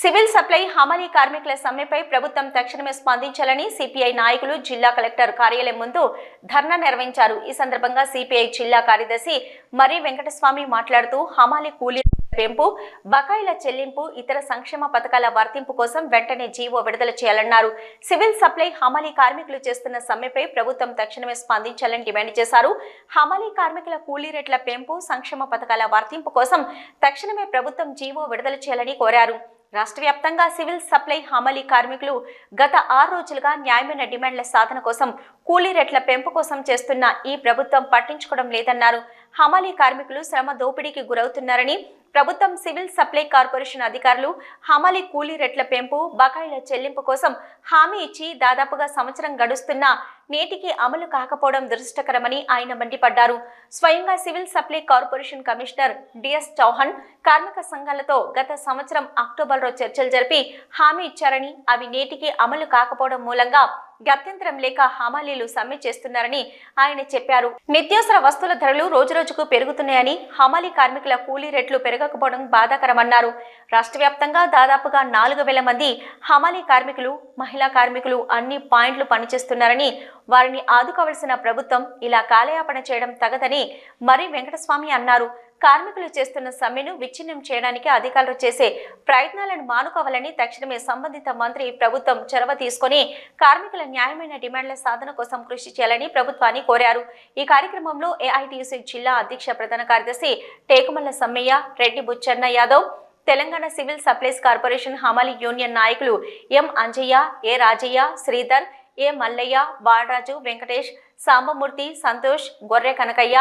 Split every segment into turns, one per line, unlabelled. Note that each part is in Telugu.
సివిల్ సప్లై హమాలీ కార్మికుల సమ్మెపై ప్రభుత్వం తక్షణమే స్పందించాలని సిపిఐ నాయకులు జిల్లా కలెక్టర్ కార్యాలయం ముందు ధర్నా నిర్వహించారు। ఈ సందర్భంగా సిపిఐ జిల్లా కార్యదర్శి మరి వెంకటస్వామి మాట్లాడుతూ హమాలీ కూలీ పెంపు, బకాయిల చెల్లింపు, ఇతర సంక్షేమ పథకాల వర్తింపు కోసం వెంటనే జీవో విడుదల చేయాలన్నారు। సివిల్ సప్లై హమాలీ కార్మికులు చేస్తున్న సమ్మెపై ప్రభుత్వం తక్షణమే స్పందించాలని డిమాండ్ చేశారు। హమాలీ కార్మికుల కూలీ రేట్ల పెంపు, సంక్షేమ పథకాల వర్తింపు కోసం తక్షణమే ప్రభుత్వం జీవో విడుదల చేయాలని కోరారు। రాష్ట్ర వ్యాప్తంగా సివిల్ సప్లై హమాలీ కార్మికులు గత 6 రోజులుగా న్యాయమైన డిమాండ్ల సాధన కోసం కూలీ రేట్ల పెంపు కోసం చేస్తున్న ఈ ప్రభుత్వం పట్టించుకోవడం లేదన్నారు। హమాలీ కార్మికులు శ్రమ దోపిడీకి గురవుతున్నారని ప్రభుత్వం సివిల్ సప్లై కార్పొరేషన్ అధికారులు హమాలీ కూలీ రేట్ల పెంపు, బకాయిల చెల్లింపు కోసం హామీ ఇచ్చి దాదాపుగా సంవత్సరం గడుస్తున్నా నేటికి అమలు కాకపోవడం దురదృష్టకరమని ఆయన మండిపడ్డారు। స్వయంగా civil supply corporation commissioner DS Chauhan కార్మిక సంఘాలతో గత సంవత్సరం అక్టోబర్లో చర్చలు జరిపి హామీ ఇచ్చారని అవి నేటికి అమలు కాకపోవడం మూలంగా గత్యంతరం లేక హమాలీలు సమ్మె చేస్తున్నారని ఆయన చెప్పారు। నిత్యావసర వస్తువుల ధరలు రోజురోజుకు పెరుగుతున్నాయని, హమాలీ కార్మికుల కూలీ రేట్లు పెరగకపోవడం బాధాకరమన్నారు। రాష్ట్ర వ్యాప్తంగా దాదాపుగా 4000 మంది హమాలీ కార్మికులు, మహిళా కార్మికులు అన్ని పాయింట్లు పనిచేస్తున్నారని, వారిని ఆదుకోవాల్సిన ప్రభుత్వం ఇలా కాలయాపన చేయడం తగదని మరి వెంకటస్వామి అన్నారు। కార్మికులు చేస్తున్న సమ్మెను విచ్ఛిన్నం చేయడానికి అధికారులు చేసే ప్రయత్నాలను మానుకోవాలని తక్షణమే సంబంధిత మంత్రి ప్రభుత్వం చొరవ తీసుకుని కార్మికుల న్యాయమైన డిమాండ్ల సాధన కోసం కృషి చేయాలని ప్రభుత్వాన్ని కోరారు। ఈ కార్యక్రమంలో ఏఐటీయూసీ జిల్లా అధ్యక్ష ప్రధాన కార్యదర్శి Tekumalla Sammaiah, Reddy Buchanna Yadav, Telangana civil supplies corporation హమాలీ యూనియన్ నాయకులు ఎం అంజయ్య, ఏ రాజయ్య, శ్రీధర్, ఏ మల్లయ్య, బాలరాజు, వెంకటేష్, సాంబమూర్తి, సంతోష్, గొర్రె కనకయ్య,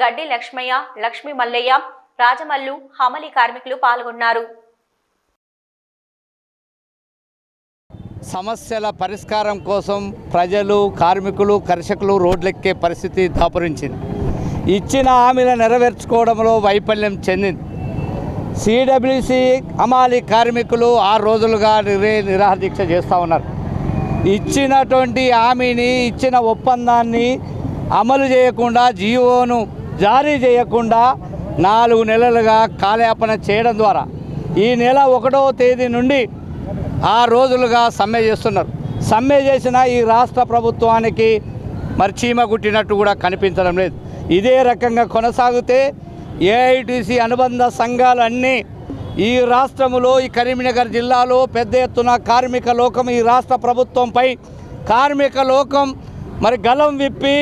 గడ్డి లక్ష్మయ్య, లక్ష్మీ మల్లయ్య, రాజమల్లు హమాలీ కార్మికులు పాల్గొన్నారు।
సమస్యల పరిష్కారం కోసం ప్రజలు, కార్మికులు, కర్షకులు రోడ్లెక్కే పరిస్థితి దాపురించింది। ఇచ్చిన హామీలను నెరవేర్చుకోవడంలో వైఫల్యం చెందింది। సిడబ్ల్యూసి హమాలీ కార్మికులు 6 రోజులుగా నిరాహార దీక్ష చేస్తూ ఉన్నారు। ఇచ్చినటువంటి హామీని, ఇచ్చిన ఒప్పందాన్ని అమలు చేయకుండా, జీవోను జారీ చేయకుండా 4 నెలలుగా కాలయాపన చేయడం ద్వారా ఈ నెల 1వ తేదీ నుండి 6 రోజులుగా సమ్మె చేస్తున్నారు। సమ్మె చేసిన ఈ రాష్ట్ర ప్రభుత్వానికి మరి చీమ గుట్టినట్టు కూడా కనిపించడం లేదు। ఇదే రకంగా కొనసాగితే ఏఐటీసీ అనుబంధ సంఘాలు అన్నీ ఈ రాష్ట్రంలో, ఈ కరీంనగర్ జిల్లాలో పెద్ద ఎత్తున కార్మిక లోకం ఈ రాష్ట్ర ప్రభుత్వంపై కార్మిక లోకం మరి గలం విప్పి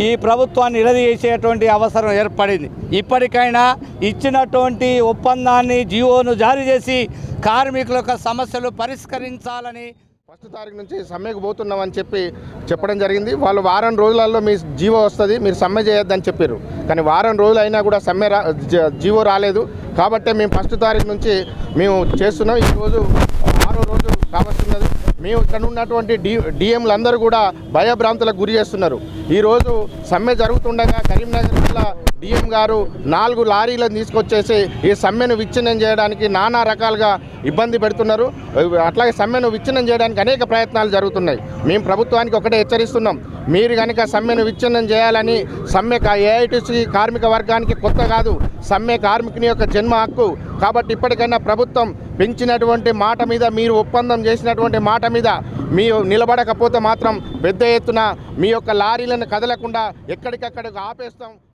ఈ ప్రభుత్వాన్ని నిలదీసేటువంటి అవసరం ఏర్పడింది। ఇప్పటికైనా ఇచ్చినటువంటి ఒప్పందాన్ని, జీవోను జారీ చేసి కార్మికుల యొక్క సమస్యలు పరిష్కరించాలని
1వ తారీఖు నుంచి సమ్మెకు పోతున్నామని చెప్పడం జరిగింది। వాళ్ళు వారం రోజులలో మీ జీవో వస్తుంది, మీరు సమ్మె చేయొద్దని చెప్పారు। కానీ వారం రోజులు అయినా కూడా సమ్మె జీవో రాలేదు। కాబట్టి మేము 1వ తారీఖు నుంచి మేము చేస్తున్నాం। ఈరోజు 6వ రోజు కావస్తున్నది। మేము ఇక్కడ ఉన్నటువంటి డిఎంలు అందరూ కూడా భయభ్రాంతులకు గురి చేస్తున్నారు। ఈరోజు సమ్మె జరుగుతుండగా కరీంనగర్ జిల్లా డిఎం గారు 4 లారీలను తీసుకొచ్చేసి ఈ సమ్మెను విచ్ఛిన్నం చేయడానికి నానా రకాలుగా ఇబ్బంది పెడుతున్నారు। అట్లాగే సమ్మెను విచ్ఛిన్నం చేయడానికి అనేక ప్రయత్నాలు జరుగుతున్నాయి। మేము ప్రభుత్వానికి ఒకటే హెచ్చరిస్తున్నాం, మీరు కనుక సమ్మెను విచ్ఛిన్నం చేయాలని, సమ్మె ఏఐటీసీ కార్మిక వర్గానికి కొత్త కాదు, సమ్మె కార్మికుని యొక్క జన్మ హక్కు। కాబట్టి ఇప్పటికైనా ప్రభుత్వం పెంచినటువంటి మాట మీద, మీరు ఒప్పందం చేసినటువంటి మాట మీద మీరు నిలబడకపోతే మాత్రం పెద్ద ఎత్తున మీ యొక్క లారీలను కదలకుండా ఎక్కడికక్కడికి ఆపేస్తాం।